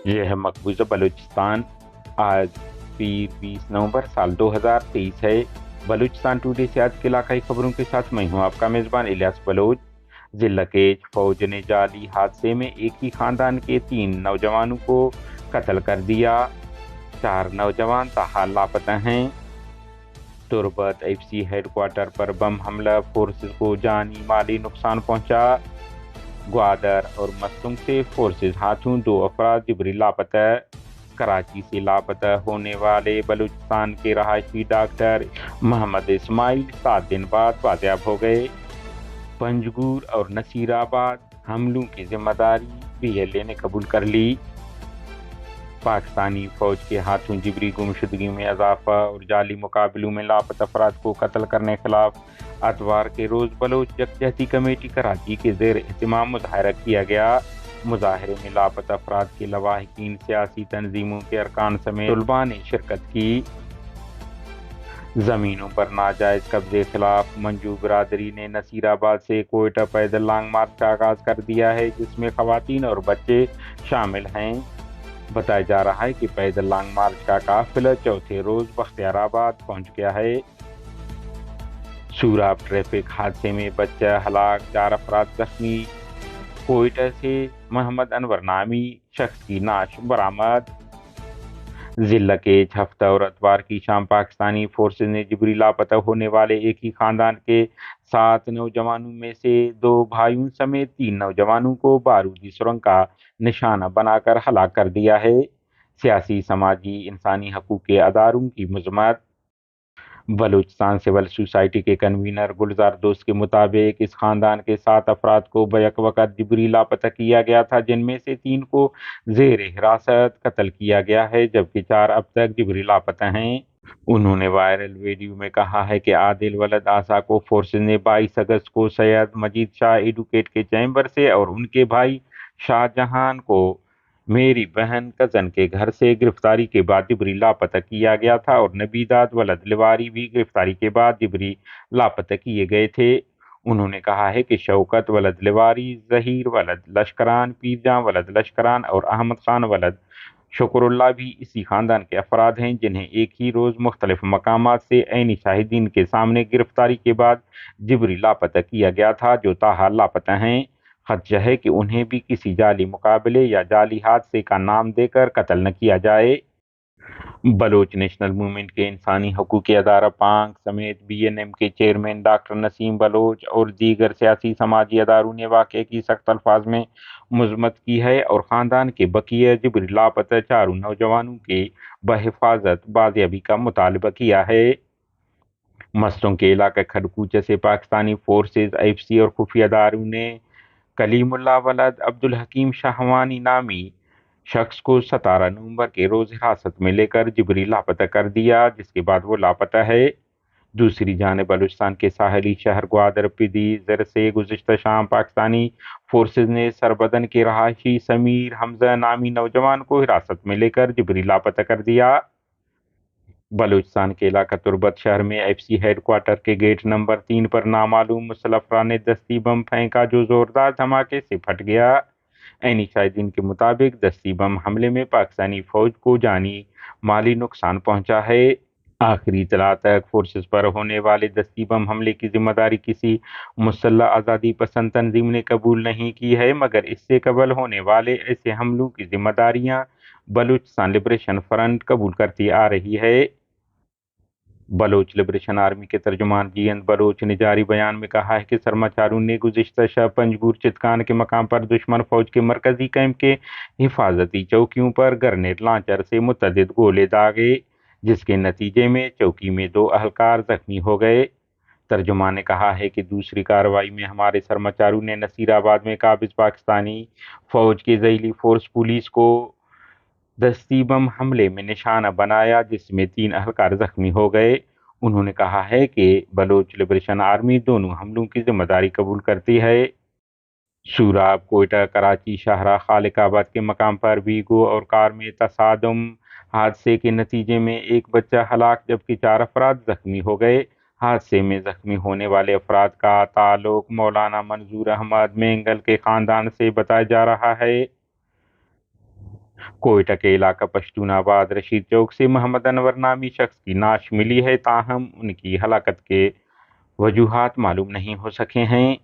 یہ ہے مقبوضہ بلوچستان۔ آج پیر 20 نومبر سال 2023 ہے۔ بلوچستان ٹوڈے سے آج کے علاقائی خبروں کے ساتھ میں ہوں آپ کا میزبان الیاس بلوچ۔ ضلع کیچ فوج نے جعلی حادثے میں ایک ہی خاندان کے 3 نوجوانوں کو قتل کر دیا۔ 4 نوجوان تاحال لاپتہ ہیں۔ تربت ایف سی ہیڈ کوارٹر پر بم حملہ، فورسز کو جانی مالی نقصان پہنچا۔ گوادر اور مستنگ سے فورسز ہاتھوں 2 افراد جبری لاپتہ۔ کراچی سے لاپتہ ہونے والے بلوچستان کے رہائشی ڈاکٹر محمد اسماعیل 7 دن بعد بازیاب ہو گئے۔ پنجگور اور نصیر آباد حملوں کی ذمہ داری BLA نے قبول کر لی۔ پاکستانی فوج کے ہاتھوں جبری گمشدگی میں اضافہ اور جعلی مقابلوں میں لاپتہ افراد کو قتل کرنے خلاف اتوار کے روز بلوچ یکجہتی کمیٹی کراچی کے زیر اہتمام مظاہرہ کیا گیا۔ مظاہرے میں لاپتہ افراد کے لواحقین، سیاسی تنظیموں کے ارکان سمیت طلباء نے شرکت کی۔ زمینوں پر ناجائز قبضے خلاف منجو برادری نے نصیر آباد سے کوئٹہ پیدل لانگ مارچ کا آغاز کر دیا ہے، جس میں خواتین اور بچے شامل ہیں۔ بتایا جا رہا ہے کہ پیدل لانگ مارچ کا قافلہ چوتھے روز بختیار آباد پہنچ گیا ہے۔ سوراب ٹریفک حادثے میں بچہ ہلاک، 4 افراد زخمی۔ کوئٹہ سے محمد انور نامی شخص کی نعش برآمد۔ ضلع کے ہفتہ اور اتوار کی شام پاکستانی فورسز نے جبری لاپتہ ہونے والے ایک ہی خاندان کے 7 نوجوانوں میں سے 2 بھائیوں سمیت 3 نوجوانوں کو بارودی سرنگ کا نشانہ بنا کر ہلاک کر دیا ہے۔ سیاسی، سماجی، انسانی حقوق کے اداروں کی مذمت۔ بلوچستان سول سوسائٹی کے کنوینر گلزار دوست کے مطابق اس خاندان کے 7 افراد کو بیک وقت جبری لاپتہ کیا گیا تھا، جن میں سے 3 کو زیر حراست قتل کیا گیا ہے، جبکہ 4 اب تک جبری لاپتہ ہیں۔ انہوں نے وائرل ویڈیو میں کہا ہے کہ عادل ولد آسا کو فورسز نے 22 اگست کو سید مجید شاہ ایڈوکیٹ کے چیمبر سے اور ان کے بھائی شاہ جہان کو میری بہن کزن کے گھر سے گرفتاری کے بعد جبری لاپتہ کیا گیا تھا، اور نبیداد ولد لیواری بھی گرفتاری کے بعد جبری لاپتہ کیے گئے تھے۔ انہوں نے کہا ہے کہ شوکت ولد لیواری، ظہیر ولد لشکران، پیرجاں ولد لشکران اور احمد خان ولد شکر اللہ بھی اسی خاندان کے افراد ہیں، جنہیں ایک ہی روز مختلف مقامات سے عینی شاہدین کے سامنے گرفتاری کے بعد جبری لاپتہ کیا گیا تھا، جو تاحال لاپتہ ہیں۔ خدشہ ہے کہ انہیں بھی کسی جعلی مقابلے یا جعلی حادثے کا نام دے کر قتل نہ کیا جائے۔ بلوچ نیشنل موومنٹ کے انسانی حقوق کے ادارہ پانک سمیت BNM کے چیئرمین ڈاکٹر نسیم بلوچ اور دیگر سیاسی سماجی اداروں نے واقعے کی سخت الفاظ میں مذمت کی ہے اور خاندان کے بقیہ جبری لاپتہ 4 نوجوانوں کے بحفاظت بازیابی کا مطالبہ کیا ہے۔ مستوں کے علاقہ کھڑکوچہ سے پاکستانی فورسز، IFC اور خفیہ اداروں نے کلیم اللہ ولد عبدالحکیم شاہوانی نامی شخص کو 17 نومبر کے روز حراست میں لے کر جبری لاپتہ کر دیا، جس کے بعد وہ لاپتہ ہے۔ دوسری جانب بلوچستان کے ساحلی شہر گوادر پدی زر سے گزشتہ شام پاکستانی فورسز نے سربدن کے رہائشی سمیر حمزہ نامی نوجوان کو حراست میں لے کر جبری لاپتہ کر دیا۔ بلوچستان کے علاقہ تربت شہر میں IFC ہیڈ کوارٹر کے گیٹ نمبر 3 پر نامعلوم مسلح افراد نے دستی بم پھینکا، جو زوردار دھماکے سے پھٹ گیا۔ عینی شاہدین کے مطابق دستی بم حملے میں پاکستانی فوج کو جانی مالی نقصان پہنچا ہے۔ آخری اطلاع تک فورسز پر ہونے والے دستی بم حملے کی ذمہ داری کسی مسلح آزادی پسند تنظیم نے قبول نہیں کی ہے، مگر اس سے قبل ہونے والے ایسے حملوں کی ذمہ داریاں بلوچستان لبریشن فرنٹ قبول کرتی آ رہی ہے۔ بلوچ لبریشن آرمی کے ترجمان GN بلوچ نے جاری بیان میں کہا ہے کہ سرماچاروں نے گزشتہ شب پنجگور چتکان کے مقام پر دشمن فوج کے مرکزی کیمپ کے حفاظتی چوکیوں پر گرنیڈ لانچر سے متعدد گولے داغے، جس کے نتیجے میں چوکی میں 2 اہلکار زخمی ہو گئے۔ ترجمان نے کہا ہے کہ دوسری کارروائی میں ہمارے سرماچاروں نے نصیر آباد میں قابض پاکستانی فوج کے ذیلی فورس پولیس کو دستی بم حملے میں نشانہ بنایا، جس میں 3 اہلکار زخمی ہو گئے۔ انہوں نے کہا ہے کہ بلوچ لبریشن آرمی دونوں حملوں کی ذمہ داری قبول کرتی ہے۔ سوراب، کوئٹہ، کراچی شاہراہ خالق آباد کے مقام پر ویگو اور کار میں تصادم حادثے کے نتیجے میں ایک بچہ ہلاک جبکہ 4 افراد زخمی ہو گئے۔ حادثے میں زخمی ہونے والے افراد کا تعلق مولانا منظور احمد مینگل کے خاندان سے بتایا جا رہا ہے۔ کوئٹہ کے علاقہ پشتون آباد رشید چوک سے محمد انور نامی شخص کی نعش ملی ہے، تاہم ان کی ہلاکت کے وجوہات معلوم نہیں ہو سکے ہیں۔